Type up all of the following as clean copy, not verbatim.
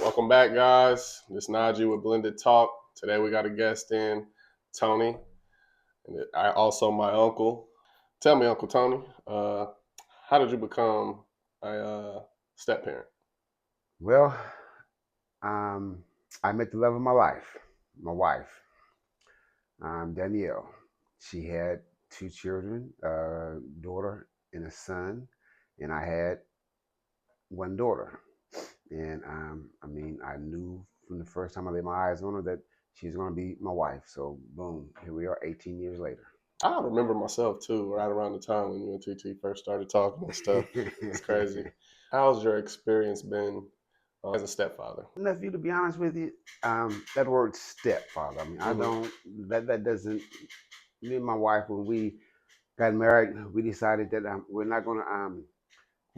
Welcome back, guys. This is Najee with Blended Talk. Today we got a guest in, Tony, and also my uncle. Tell me, Uncle Tony, how did you become a step parent? Well, I met the love of my life, my wife, Danielle. She had two children, a daughter and a son, and I had one daughter. And I knew from the first time I laid my eyes on her that she's going to be my wife. So, boom, here we are 18 years later. I remember myself too, right around the time when you and TT first started talking and stuff. It's crazy. How's your experience been as a stepfather? Nephew, to be honest with you, that word stepfather, I don't, that doesn't, me and my wife, when we got married, we decided that we're not going to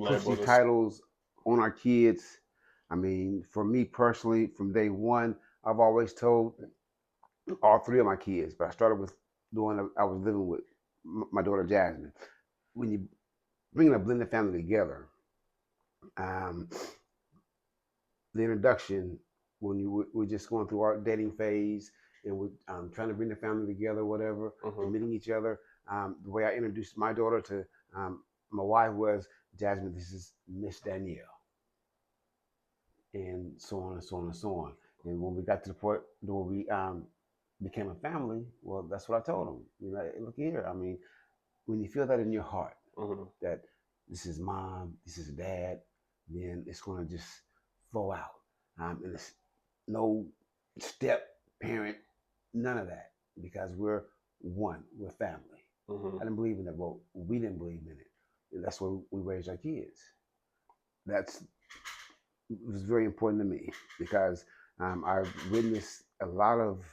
push these titles on our kids. For me personally, from day one, I've always told all three of my kids, but I started with the one I was living with, my daughter Jasmine. When you bring a blended family together, the introduction, when we're just going through our dating phase and we're trying to bring the family together, whatever, meeting each other, the way I introduced my daughter to my wife was, Jasmine, this is Miss Danielle, and so on and so on and so on. And when we got to the point where we became a family, well, that's what I told them. Look here. When you feel that in your heart, that this is mom, this is dad, then it's going to just flow out. And it's no step parent, none of that, because we're one, we're family. I didn't believe in that. Well, we didn't believe in it. And that's where we raised our kids. It was very important to me because I've witnessed a lot of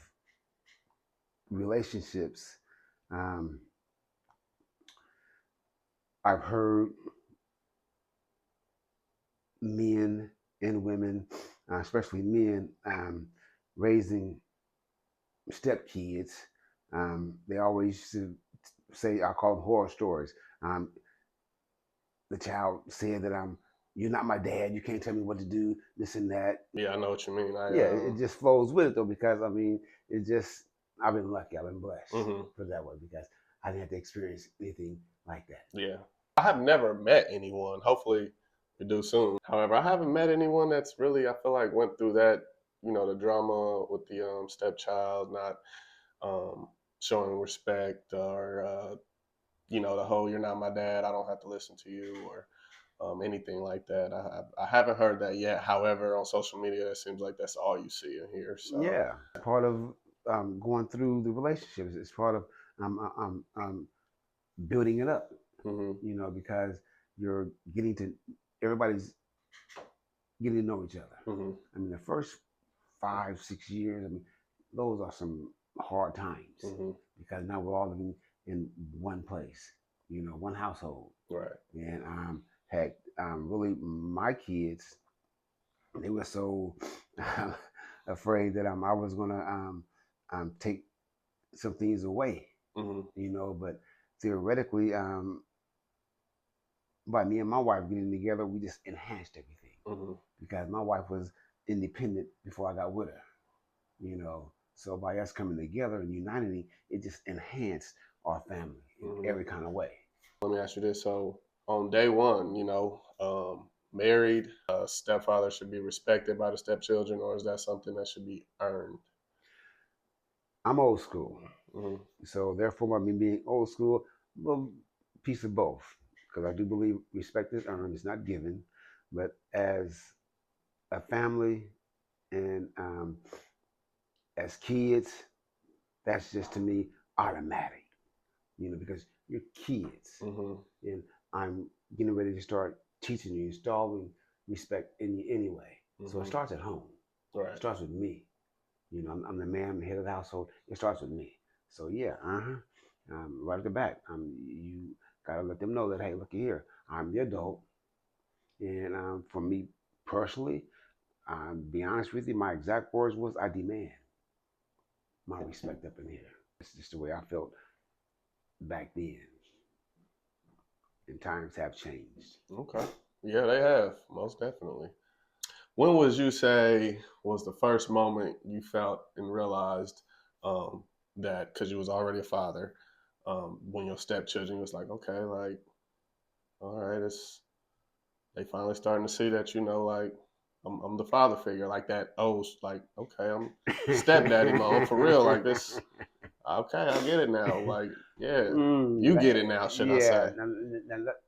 relationships. I've heard men and women, especially men, raising stepkids. They always used to say, I call them horror stories. The child said that you're not my dad. You can't tell me what to do, this and that. Yeah, I know what you mean. It just flows with it though, because I've been lucky. I've been blessed, put it that way, because I didn't have to experience anything like that. Yeah. I have never met anyone. Hopefully we do soon. However, I haven't met anyone that's really, I feel like, went through that, the drama with the stepchild not showing respect, or the whole "you're not my dad, I don't have to listen to you," or anything like that. I haven't heard that yet. However, on social media, it seems like that's all you see and hear. So yeah, part of going through the relationships. It's part of building it up. Because you're everybody's getting to know each other. The first 5-6 years, those are some hard times, because now we're all living in one place, one household. Right. And really, my kids, they were so afraid that I was gonna take some things away, but theoretically, by me and my wife getting together, we just enhanced everything, because my wife was independent before I got with her, so by us coming together and uniting, it just enhanced our family in every kind of way. Let me ask you this. So on day one, married, stepfather should be respected by the stepchildren, or is that something that should be earned? I'm old school. So therefore, by me being old school, a little piece of both, because I do believe respect is earned, it's not given. But as a family and as kids, that's just, to me, automatic, because you're kids. And I'm getting ready to start teaching you, installing respect in you anyway. So it starts at home. Right. It starts with me. I'm the man, I'm the head of the household. It starts with me. So yeah, right at the back, you gotta let them know that, hey, look here, I'm the adult, and for me personally, be honest with you, my exact words was, I demand my respect up in here. It's just the way I felt back then. And times have changed. Okay. Yeah, they have, most definitely. When would you say was the first moment you felt and realized that, because you was already a father, when your stepchildren was like, okay, like, all right, they finally starting to see that, like, I'm the father figure, like that. Oh, like, okay, I'm stepdaddy mode for real, like this. Okay, I get it now. Like, yeah, you get it now, should I yeah, say?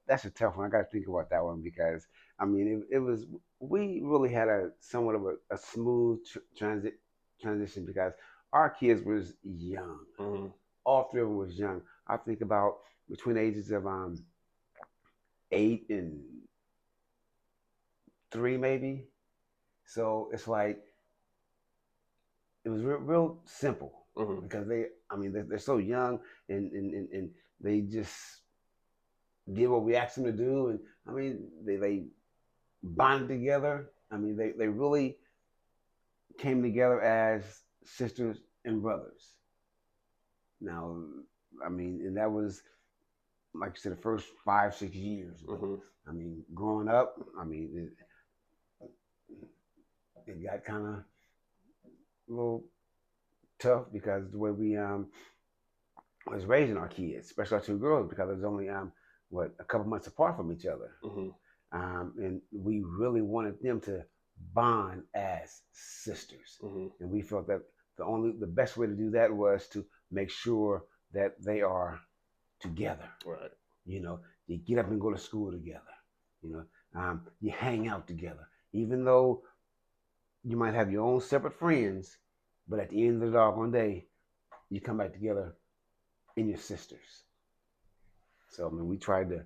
that's a tough one. I got to think about that one because I mean, it was we really had a somewhat of a smooth transition because our kids was young. Mm-hmm. All three of them was young. I think about between the ages of 8 and 3, maybe. So it's like it was real simple Mm-hmm. because I mean, they're so young and they just did what we asked them to do, and I mean, they bonded together. I mean, they really came together as sisters and brothers. Now, I mean, and that was like I said, the first 5 6 years. But Mm-hmm. I mean, growing up, I mean, it got kind of a little tough because the way we was raising our kids, especially our two girls, because it was only what a couple months apart from each other, Mm-hmm. and we really wanted them to bond as sisters, Mm-hmm. and we felt that the best way to do that was to make sure that they are together. Right. You know, you get up and go to school together. You know, you hang out together, even though you might have your own separate friends, but at the end of the doggone day, you come back together in your sisters. So I mean, we tried to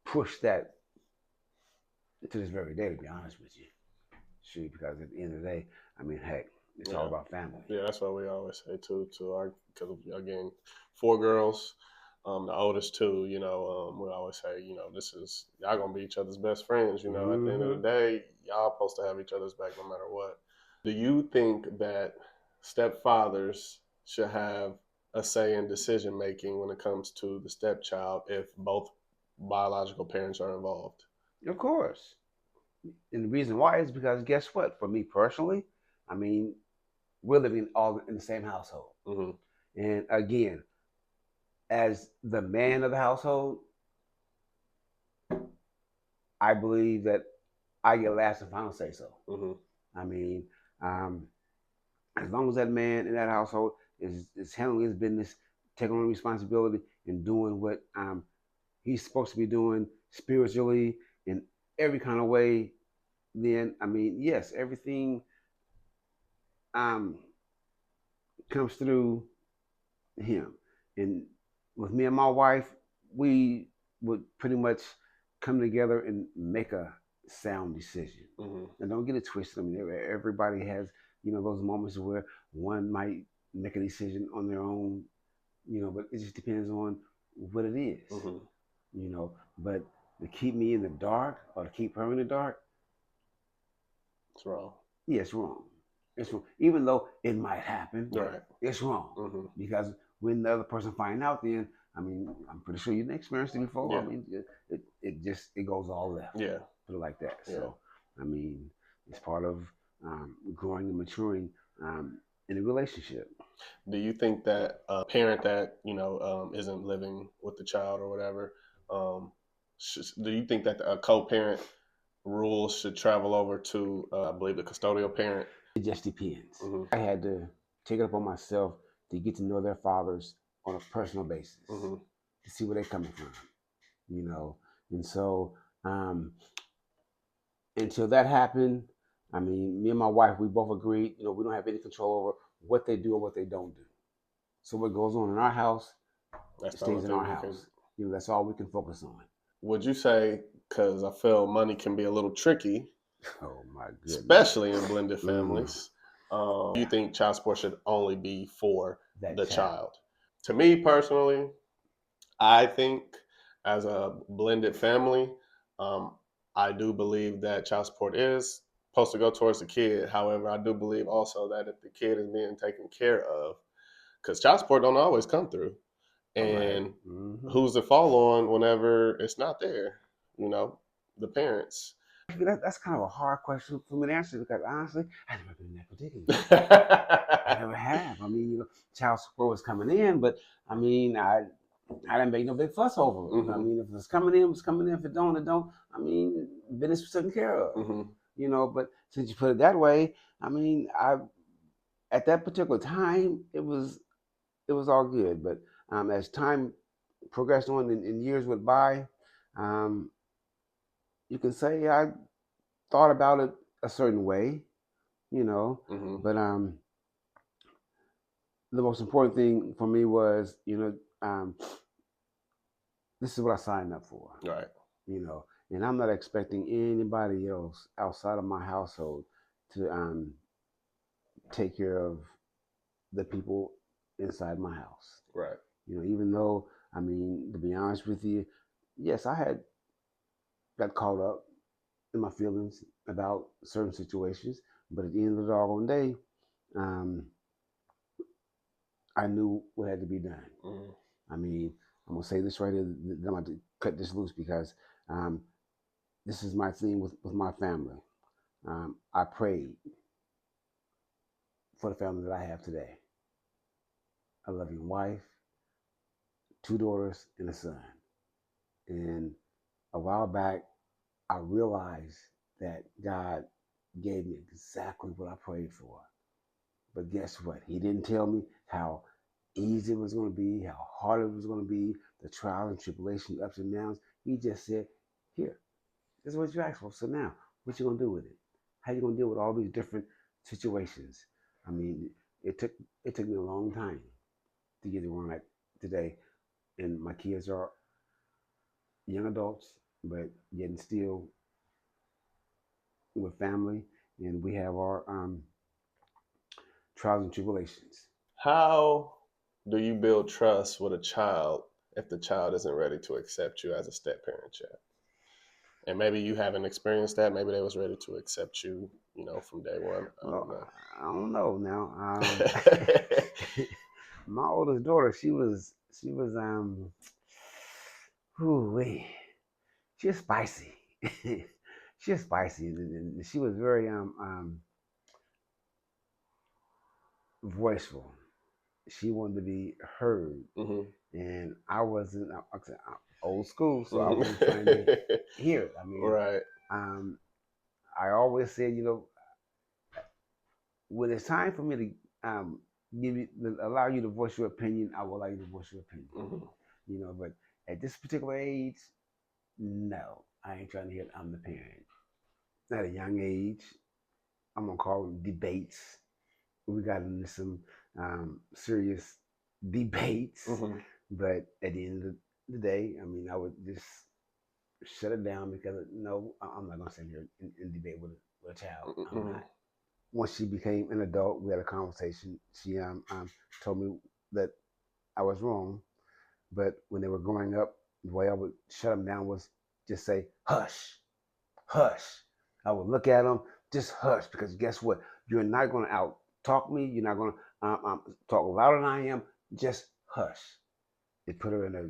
push that to this very day. To be honest with you, shoot, because at the end of the day, I mean, heck, it's all Yeah. about family. Yeah, that's what we always say too. To our, because again, 4 girls, the oldest two. We always say, this is y'all gonna be each other's best friends. At the end of the Mm-hmm. day, y'all supposed to have each other's back no matter what. Do you think that stepfathers should have a say in decision making when it comes to the stepchild if both biological parents are involved? Of course, and the reason why is because guess what? For me personally, I mean, we're living all in the same household, Mm-hmm. and again, as the man of the household, I believe that I get last and final say so. Mm-hmm. I mean, um, as long as that man in that household is handling his business, taking on responsibility, and doing what he's supposed to be doing spiritually in every kind of way, then I mean, yes, everything um, comes through him. And with me and my wife, we would pretty much come together and make a sound decision. Mm-hmm. And don't get it twisted. I mean, everybody has, those moments where one might make a decision on their own, but it just depends on what it is, Mm-hmm. But to keep me in the dark or to keep her in the dark, It's wrong. yeah, it's wrong. It's wrong. Even though it might happen, Right. it's wrong. Mm-hmm. Because when the other person find out, then I mean, I'm pretty sure you've experienced it before. Yeah. I mean, it goes all left. Yeah. Put it like that. Yeah. So, I mean, it's part of growing and maturing in a relationship. Do you think that a parent that isn't living with the child or whatever, do you think that a co-parent rules should travel over to, I believe, the custodial parent? It just depends. Mm-hmm. I had to take it upon myself to get to know their fathers on a personal basis, Mm-hmm. to see where they're coming from, And so, until that happened, I mean, me and my wife, we both agreed, we don't have any control over what they do or what they don't do. So what goes on in our house, That's it the only stays in thing our we house. can. That's all we can focus on. Would you say, because I feel money can be a little tricky, Oh my goodness, especially in blended families, you think child support should only be for the child? To me personally, I think as a blended family, I do believe that child support is supposed to go towards the kid. However, I do believe also that if the kid is being taken care of, because child support don't always come through, and right. Mm-hmm. who's the fall on whenever it's not there? The parents. That's kind of a hard question for me to answer because honestly, I've never been in that predicament. I never have. I mean, child support was coming in, but I mean, I didn't make no big fuss over it. I mean, if it's coming in, it's coming in. If it don't, it don't. I mean, business was taken care of. But since you put it that way, I mean, at that particular time, it was all good. But as time progressed on and years went by, um, you can say I thought about it a certain way, but the most important thing for me was, this is what I signed up for. Right. And I'm not expecting anybody else outside of my household to take care of the people inside my house. Right. Even though, I mean, to be honest with you, yes, I had got caught up in my feelings about certain situations, but at the end of the doggone day, I knew what had to be done. I mean, I'm gonna say this right here. I'm gonna cut this loose because this is my thing with my family. I prayed for the family that I have today. A loving wife, 2 daughters, and a son. And a while back, I realized that God gave me exactly what I prayed for. But guess what? He didn't tell me how easy it was going to be, how hard it was going to be, the trials and tribulations, ups and downs. He just said, here, this is what you asked for. So now, what you going to do with it? How you going to deal with all these different situations? I mean, it took me a long time to get to where I'm at today. And my kids are young adults, but yet still with family, and we have our trials and tribulations. How do you build trust with a child if the child isn't ready to accept you as a step parent yet? And maybe you haven't experienced that. Maybe they was ready to accept you, from day one. I don't know now. My oldest daughter, she was whoo, she's spicy. She's spicy, and she was very voiceful. She wanted to be heard, and I wasn't. I'm old school, so I wasn't trying to hear it. I mean, right. I always said, when it's time for me to allow you to voice your opinion, I will allow you to voice your opinion. But at this particular age, no, I ain't trying to hear it. I'm the parent. At a young age, I'm gonna call them debates. We got into some serious debates, but at the end of the day, I mean, I would just shut it down because no, I'm not gonna sit here and debate with a child. I'm not. Once she became an adult, we had a conversation. She told me that I was wrong, but when they were growing up, the way I would shut them down was just say, hush, hush. I would look at them, just hush, because guess what? You're not going to out talk me. You're not going to talk louder than I am. Just hush. It put her in a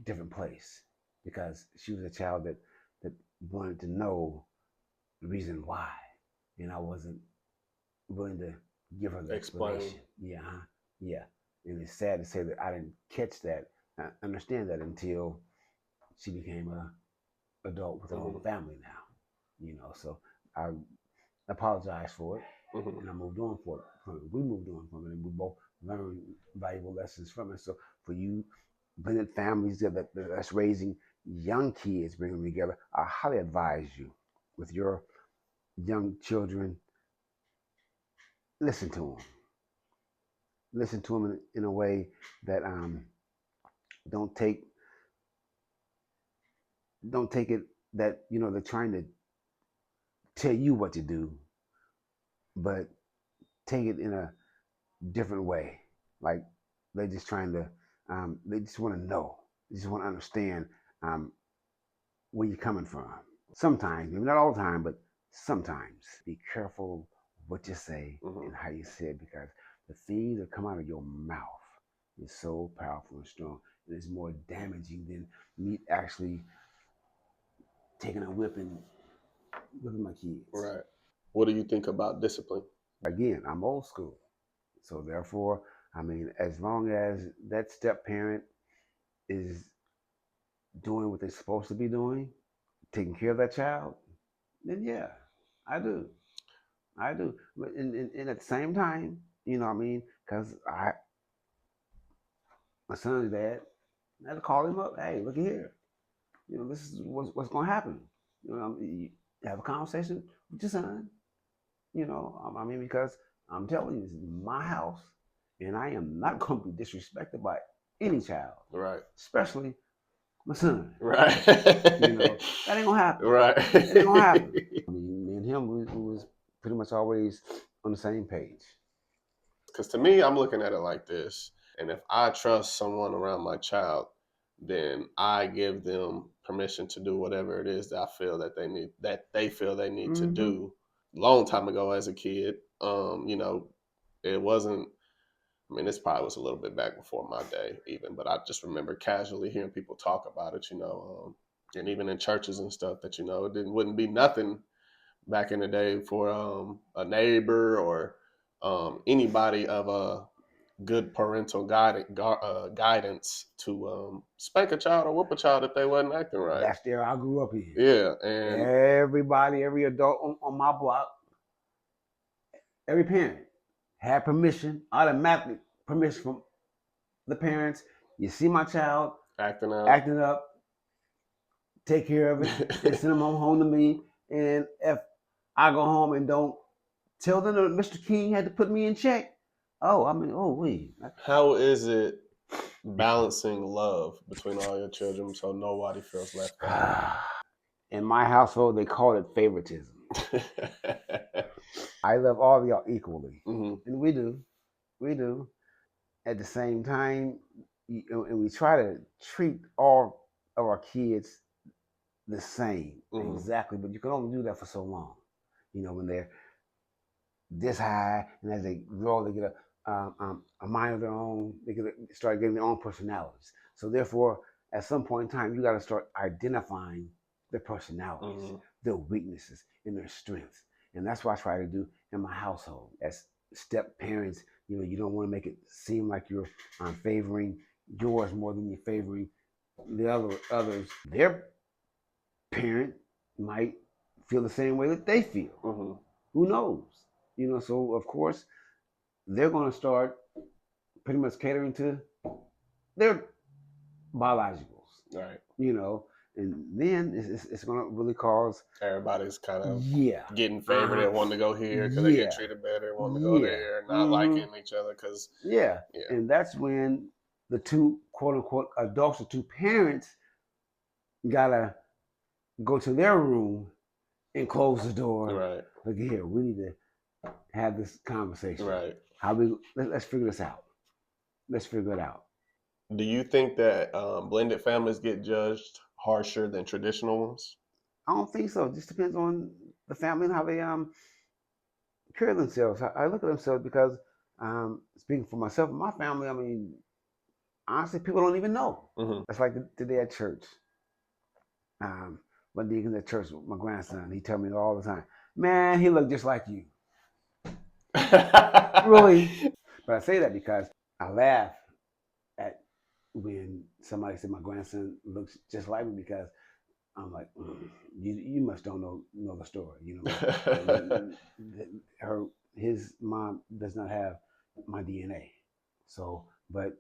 different place because she was a child that wanted to know the reason why, and I wasn't willing to give her the explanation. Yeah. And it's sad to say that I didn't catch that, understand that until she became a adult with her own family now. So I apologized for it, and I moved on from it. We moved on from it, and we both learned valuable lessons from it. So for you blended families that's raising young kids, bringing them together, I highly advise you with your young children, listen to them. Listen to them in a way that don't take it that they're trying to tell you what to do, but take it in a different way. Like they're just trying to, they just want to know, they just want to understand where you're coming from. Sometimes, maybe not all the time, but sometimes. Be careful what you say and how you say it, because the things that come out of your mouth is so powerful and strong. And it's more damaging than me actually taking a whip and Look at my kids. Right. What do you think about discipline? Again, I'm old school. So therefore, I mean, as long as that step parent is doing what they're supposed to be doing, taking care of that child, then yeah, I do. I do. But and at the same time, you know what I mean? Because my son's dad, I had to call him up. Hey, look here. You know, this is what's going to happen. You know, you have a conversation with your son. You know, I mean, because I'm telling you, this is my house, and I am not going to be disrespected by any child, Right. especially my son. Right. You know, that ain't gonna happen. Right. It ain't gonna happen. I mean, me and him we was pretty much always on the same page. Because to me, I'm looking at it like this. And if I trust someone around my child, then I give them permission to do whatever it is that I feel that they feel they need to do. Long time ago as a kid, you know, it wasn't, I mean, this probably was a little bit back before my day even, but I just remember casually hearing people talk about it, you know, and even in churches and stuff that, you know, wouldn't be nothing back in the day for a neighbor or anybody of a good parental guidance to spank a child or whoop a child if they wasn't acting right. That's the era I grew up in. Yeah, and everybody, every adult on my block, every parent had permission, automatic permission from the parents. You see my child acting up, take care of it, and send them home to me. And if I go home and don't tell them that Mr. King had to put me in check, wait. How is it balancing love between all your children so nobody feels left out? In my household, they call it favoritism. I love all of y'all equally, and we do. At the same time, and we try to treat all of our kids the same, exactly. But you can only do that for so long. You know, when they're this high, and as they grow, they get a mind of their own. They start getting their own personalities. So therefore, at some point in time, you got to start identifying their personalities, their weaknesses, and their strengths. And that's what I try to do in my household. As step parents, you know, you don't want to make it seem like you're favoring yours more than you're favoring the others. Their parent might feel the same way that they feel. Who knows? You know, so of course they're going to start pretty much catering to their biologicals, right? You know, and then it's going to really cause everybody's kind of getting favored and wanting to go here because they get treated better, wanting to go there, not liking each other because and that's when the two quote unquote adults, the two parents, gotta go to their room and close the door. Right. Look here, we need to have this conversation. Right. Let's figure this out. Let's figure it out. Do you think that blended families get judged harsher than traditional ones? I don't think so. It just depends on the family and how they carry themselves. I look at themselves because speaking for myself and my family, I mean, honestly, people don't even know. That's like today at church. One day at church with my grandson, he tell me all the time, man, he looked just like you. Really? But I say that because I laugh at when somebody said my grandson looks just like me, because I'm like, you must don't know the story, you know. His mom does not have my DNA, so but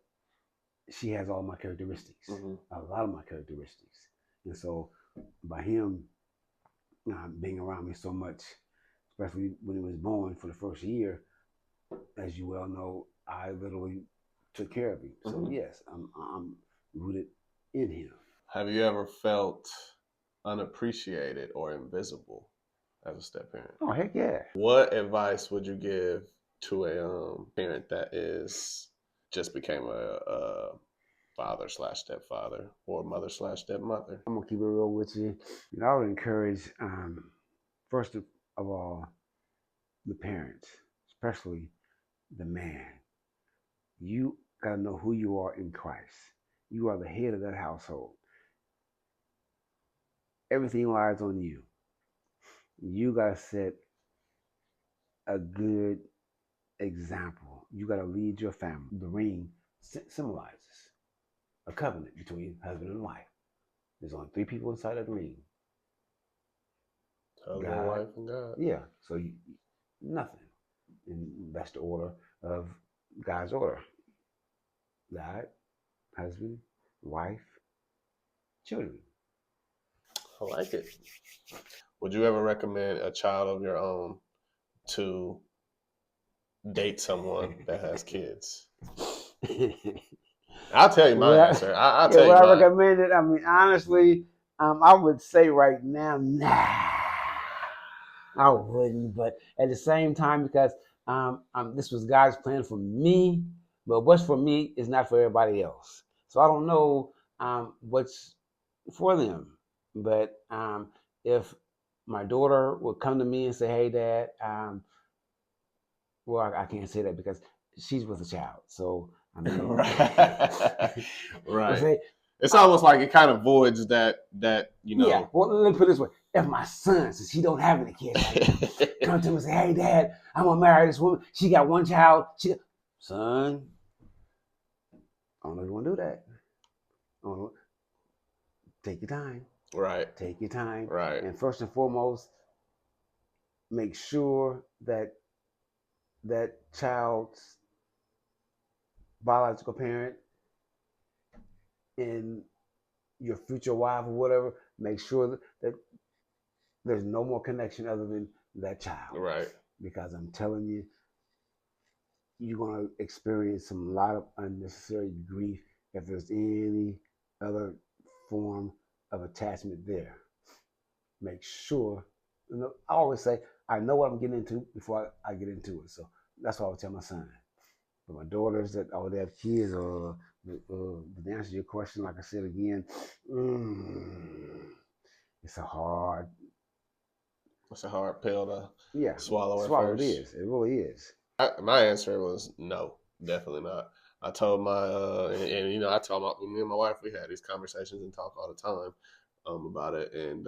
she has all my characteristics, a lot of my characteristics, and so by him being around me so much, especially when he was born for the first year, as you well know, I literally took care of him. So yes, I'm rooted in him. Have you ever felt unappreciated or invisible as a step parent? Oh heck yeah! What advice would you give to a parent that just became a father/stepfather or mother/stepmother? I'm gonna keep it real with you. I would encourage, first of all, the parents, especially the man. You gotta know who you are in Christ. You are the head of that household. Everything lies on you. you gotta set a good example. You gotta lead your family. The ring symbolizes a covenant between husband and wife. There's only three people inside of the ring. Husband, God, wife, and God. yeah. So nothing, and that's the order of God's order. God, husband, wife, children. I like it. Would you ever recommend a child of your own to date someone that has kids? I'll tell you my answer. I'll tell Would you I mine. recommend it? I mean, honestly, I would say right now, nah, I wouldn't. But at the same time, because this was God's plan for me, but what's for me is not for everybody else. So I don't know what's for them. But if my daughter would come to me and say, "Hey, Dad," well, I can't say that because she's with a child. So I mean, Right. say, It's almost like it kind of voids that yeah. Well, let me put it this way: if my son, since he don't have any kids right now, come to me and say, "Hey, Dad, I'm gonna marry this woman. She got one child. Son, I don't know if you want to do that. Take your time. Right. Take your time. Right. And first and foremost, make sure that that child's biological parent and your future wife or whatever, make sure that there's no more connection other than that child. Right. Because I'm telling you, you're going to experience some lot of unnecessary grief if there's any other form of attachment there. Make sure, I always say, I know what I'm getting into before I get into it. So that's what I would tell my son. But my daughters that already have kids, or to answer your question, like I said again, it's a hard pill to swallow at swallow. first. It is. It really is. My answer was no, definitely not. I told my I told me and my wife, we had these conversations and talk all the time about it, and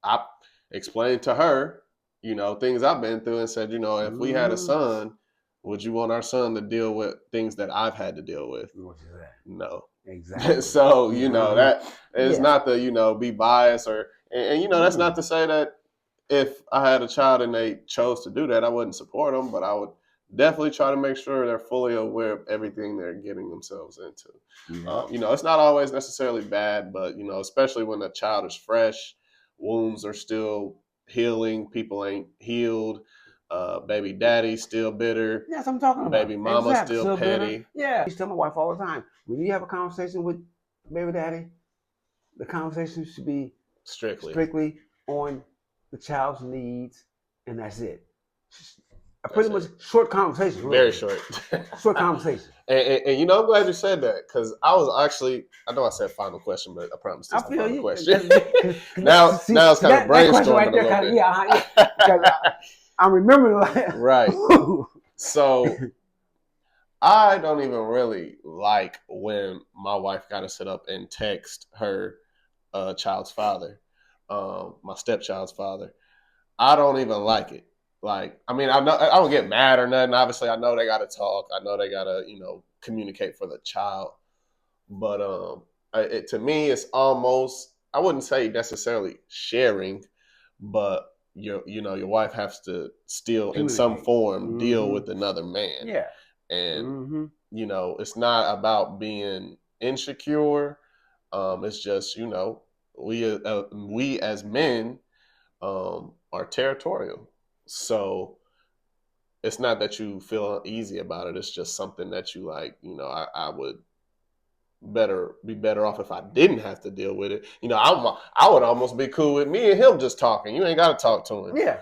I explained to her things I've been through and said, if we had a son, would you want our son to deal with things that I've had to deal with? What is that? No. Exactly. So that is not to be biased and that's not to say that if I had a child and they chose to do that, I wouldn't support them, but I would definitely try to make sure they're fully aware of everything they're getting themselves into. It's not always necessarily bad, but especially when a child is fresh, wounds are still healing, people ain't healed. Baby daddy's still bitter. Yes, I'm talking about. Baby mama's still petty. Bitter. Yeah. I used to tell my wife all the time, when you have a conversation with baby daddy, the conversation should be strictly on the child's needs, and that's it. Pretty much short conversation. Really. Very short. Short conversation. And I'm glad you said that, because I was actually, I know I said final question, but I promise this is the final question. now it's kind of brainstorming right there, a little bit. Yeah, I'm remembering right. So I don't even really like when my wife got to sit up and text her child's father, my stepchild's father. I don't even like it. Like, I mean, I don't get mad or nothing. Obviously, I know they got to talk. I know they got to, communicate for the child. But to me, it's almost, I wouldn't say necessarily sharing, but your wife has to still in some form deal with another man. Yeah. And it's not about being insecure. It's just we as men are territorial, so it's not that you feel uneasy about it. It's just something that you like. I would be better off if I didn't have to deal with it. I would almost be cool with me and him just talking. You ain't got to talk to him. Yeah.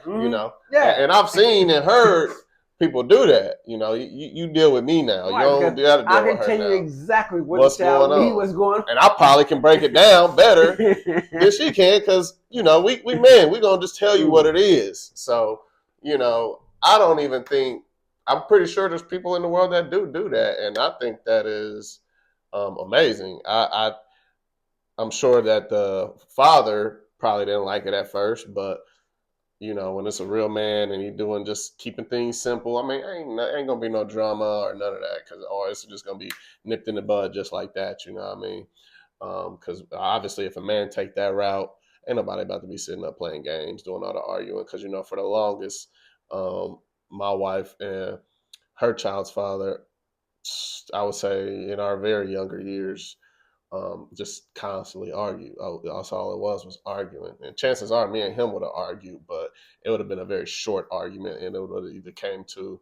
Yeah. And I've seen and heard people do that. You deal with me now. Right, you don't got to deal with her now. I can tell you exactly what's going on. What's going on. And I probably can break it down better than she can, because, we men, we going to just tell you what it is. So, I don't even think, I'm pretty sure there's people in the world that do that. And I think that is amazing. I'm sure that the father probably didn't like it at first, but you know, when it's a real man and he doing just keeping things simple, I mean, ain't gonna be no drama or none of that, because it's just gonna be nipped in the bud just like that. You know what I mean? Because obviously, if a man take that route, ain't nobody about to be sitting up playing games, doing all the arguing. Because, you know, for the longest, my wife and her child's father, I would say in our very younger years, just constantly argue. That's all it was arguing. And chances are me and him would have argued, but it would have been a very short argument, and it would have either came to,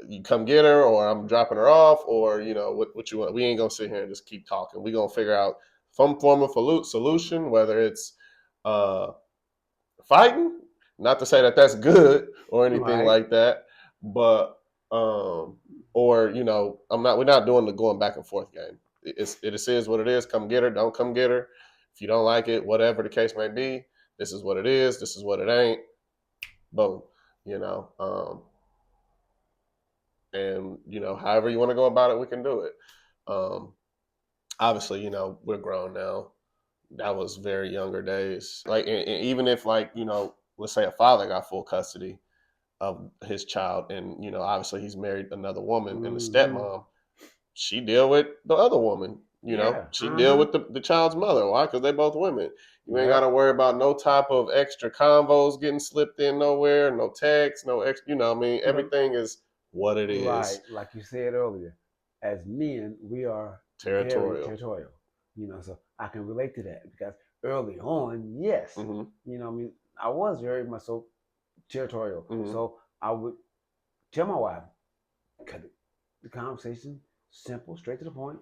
you come get her, or I'm dropping her off, or, you know, what you want. We ain't gonna sit here and just keep talking. We gonna figure out some form of solution, whether it's uh, fighting. Not to say that that's good or anything like that, but or, you know, we're not doing the going back and forth game. It is what it is. Come get her. Don't come get her. If you don't like it, whatever the case may be, this is what it is. This is what it ain't. Boom. You know. And, you know, however you want to go about it, we can do it. Obviously, you know, we're grown now. That was very younger days. Like, and even if, like, you know, let's say a father got full custody of his child, and, you know, obviously he's married another woman, and the stepmom, she deal with the other woman. You know, she deal with the child's mother. Why? Because they both women. You ain't got to worry about no type of extra convos getting slipped in nowhere, no text, no extra, you know what I mean? Everything is what it is. Right, like you said earlier, as men, we are territorial. Very territorial. You know, so I can relate to that, because early on, yes, you know, I mean, I was very much so territorial. So I would tell my wife, cut the conversation simple, straight to the point.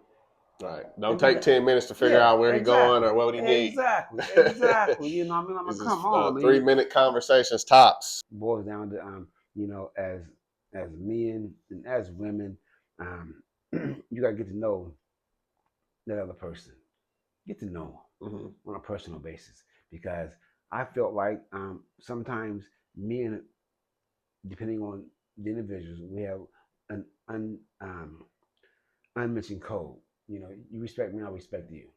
Right. Don't take 10 minutes to figure out where he's going or what he needs. Exactly. You know, I mean, I'm like, come on, 3-minute conversations tops. Boils down to, you know, as men and as women, you gotta get to know that other person. Get to know them on a personal basis, because I felt like sometimes men, depending on the individuals, we have an unmentioned code. You know, you respect me, I respect you.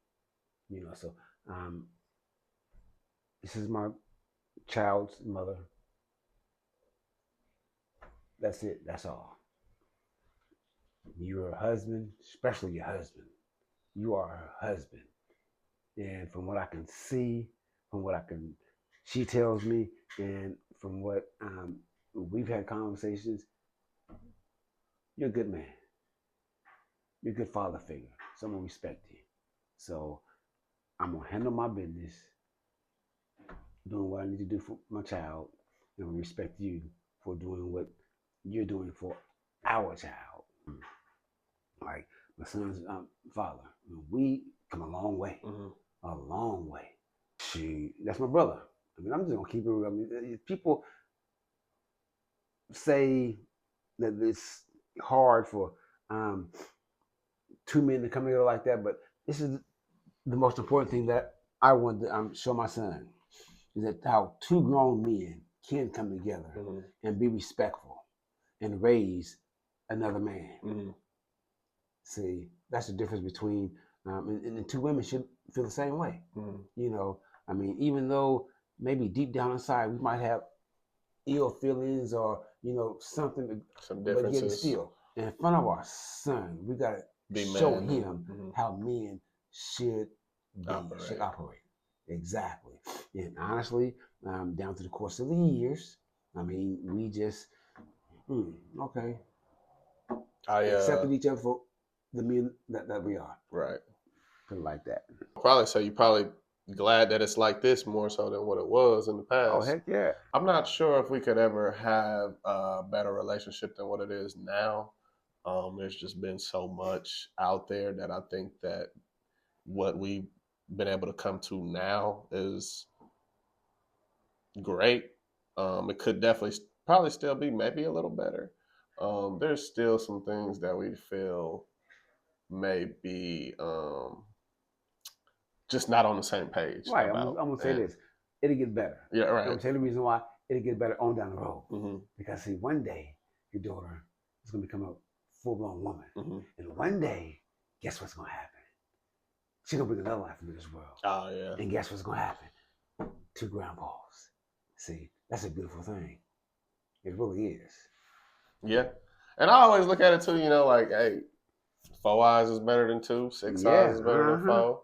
You know, so this is my child's mother. That's it. That's all. You're her husband, especially your husband. You are her husband. And from what I can see, she tells me, and from what we've had conversations, you're a good man. You're a good father figure. Someone respect you. So I'm gonna handle my business, doing what I need to do for my child, and respect you for doing what you're doing for our child. Like my son's father, we come a long way, a long way. That's my brother. I mean, I'm just gonna keep it real. I mean, people say that it's hard for two men to come together like that, but this is the most important thing that I want to show my son, is that how two grown men can come together and be respectful and raise another man. See, that's the difference between, and two women should feel the same way. You know, I mean, even though maybe deep down inside we might have ill feelings or, you know, something, some differences, but still, in front of our son, we gotta show him how men should operate. Exactly. And honestly, down to the course of the years, I mean, we just okay. Accepted each other for the men that we are. Right. Put it like that. Probably say you probably glad that it's like this more so than what it was in the past. Oh, heck yeah. I'm not sure if we could ever have a better relationship than what it is now. There's just been so much out there that I think that what we've been able to come to now is great. It could definitely probably still be maybe a little better. There's still some things that we feel may be just not on the same page. Right. I'm gonna say this. It'll get better. Yeah, right. I'm gonna tell you the reason why it'll get better on down the road. Because see, one day your daughter is gonna become a full-blown woman, and one day, guess what's gonna happen? She's gonna bring another life into this world. Oh yeah. And guess what's gonna happen? Two grandpas. See, that's a beautiful thing. It really is. Yeah. And I always look at it too, like, hey, 4 eyes is better than 2, 6 eyes Yeah. is better than 4.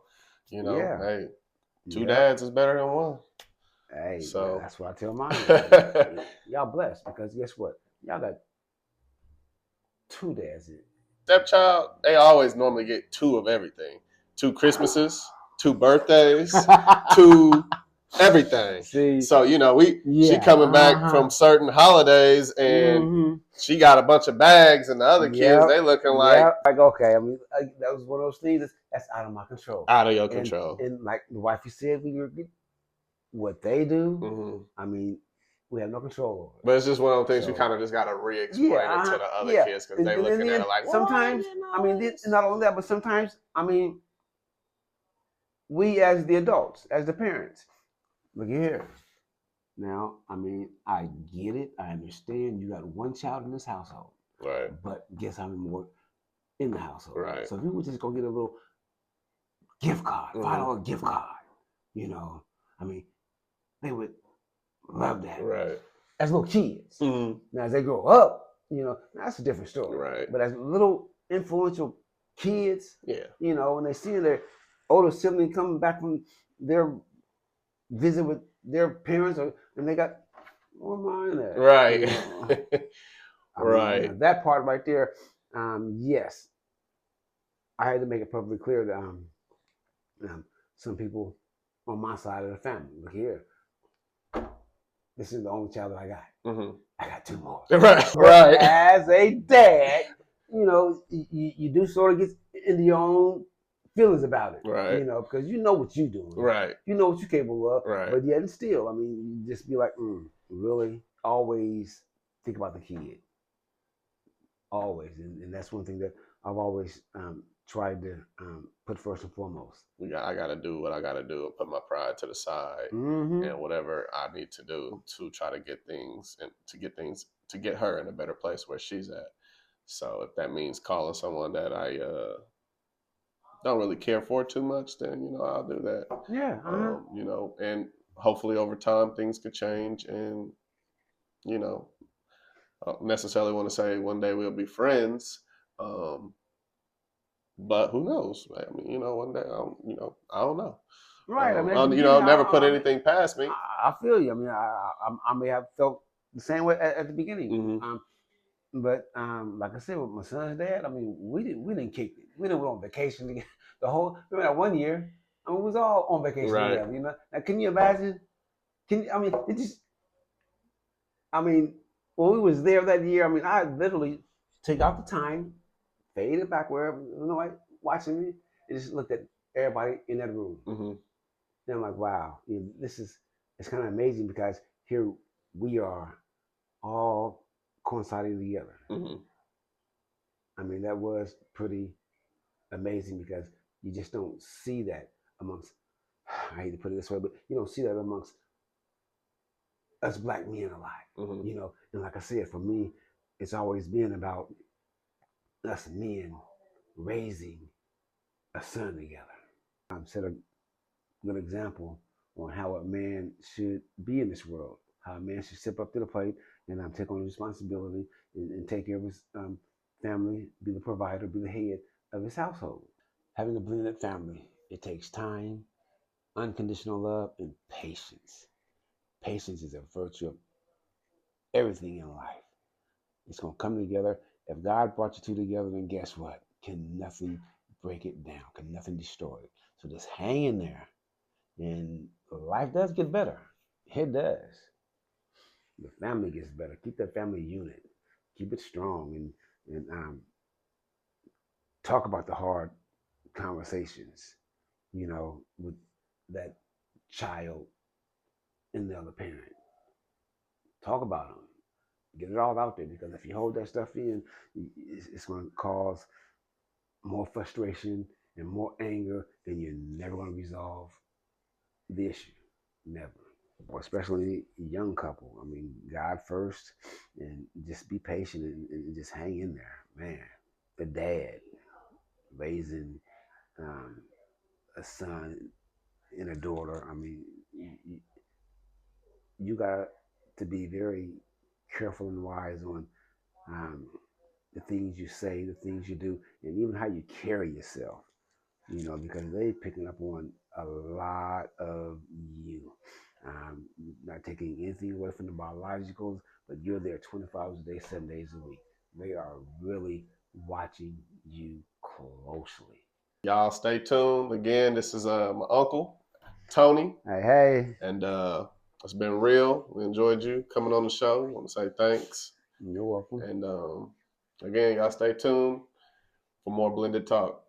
Yeah. Hey, 2 Yep. dads is better than 1. Hey, So that's what I tell mine. I mean, y'all blessed because guess what? Y'all got 2 dads. stepchild, they always normally get 2 of everything. 2 Christmases, 2 birthdays, 2 everything. See, So, she yeah, coming back from certain holidays and she got a bunch of bags, and the other kids, Yep, they looking like yep. Like okay, I mean, that was one of those things that's out of my control. out of your And control. like the wife you said, what they do, Mm-hmm. I mean, we have no control over it. But it's just one of those things you So, kind of just got to re-explain it to the other yeah. kids because they And looking at then it like, sometimes, I mean, not only that, but sometimes, I mean, we as the adults, as the parents, look here. Now, I mean, I get it. I understand you got one child in this household. right? But guess how many more in the household? Right. So if you would just go get a little gift card, $5 gift card, I mean, they would love that. Right. As little kids. Mm-hmm. Now, as they grow up, that's a different story. Right. But as little influential kids, Yeah. when they see their older sibling coming back from their visit with their parents, and they got more mine there. Right. I mean, that part right there, yes, I had to make it perfectly clear that some people on my side of the family, look here, this is the only child that I got. Mm-hmm. I got 2 more. Right. As a dad, you do sort of get into your own feelings about it. Right. Because you know what you're doing. Right. You know what you're capable of. Right. But yet and still, I mean, you just be like, really? Always think about the kid. Always. And that's one thing that I've always tried to put first and foremost. I got to do what I got to do and put my pride to the side and whatever I need to do to try to get things and to get her in a better place where she's at. So if that means calling someone that I don't really care for too much, then I'll do that. Yeah. And hopefully over time things could change, and I don't necessarily want to say one day we'll be friends. But who knows? I mean, one day, I don't know. Right. I mean, never put anything past me. I feel you. I mean, I may have felt the same way at the beginning. Mm-hmm. But like I said, with my son's dad, I mean, we didn't kick it. We didn't go on vacation together. Remember that one year? I mean, we was all on vacation together. Now, can you imagine? When we was there that year, I mean, I literally took out the time, faded back wherever, watching me, and just looked at everybody in that room. Mm-hmm. And I'm like, wow, it's kind of amazing because here we are all coinciding together. Mm-hmm. I mean, that was pretty amazing because you just don't see that amongst, I hate to put it this way, but you don't see that amongst us black men a lot. Mm-hmm. And like I said, for me, it's always been about us men raising a son together. Set a good example on how a man should be in this world, how a man should step up to the plate and take on the responsibility and take care of his family, be the provider, be the head of his household. Having a blended family, it takes time, unconditional love, and patience. Patience is a virtue of everything in life. It's going to come together. If God brought you two together, then guess what? Can nothing break it down? Can nothing destroy it? So just hang in there. And life does get better. It does. The family gets better. Keep that family unit. Keep it strong and talk about the hard conversations, with that child and the other parent. Talk about them. Get it all out there because if you hold that stuff in, it's going to cause more frustration and more anger, and you're never going to resolve the issue. Never. Or especially a young couple. I mean, God first, and just be patient and just hang in there, man. The dad raising a son and a daughter. I mean, you gotta to be very careful and wise on the things you say, the things you do, and even how you carry yourself. Because they picking up on a lot of you. Not taking anything away from the biologicals, but you're there 24 hours a day, 7 days a week. They are really watching you closely. Y'all stay tuned. Again, this is my uncle, Tony. Hey. And it's been real. We enjoyed you coming on the show. I want to say thanks. You're welcome. And again, y'all stay tuned for more Blended Talk.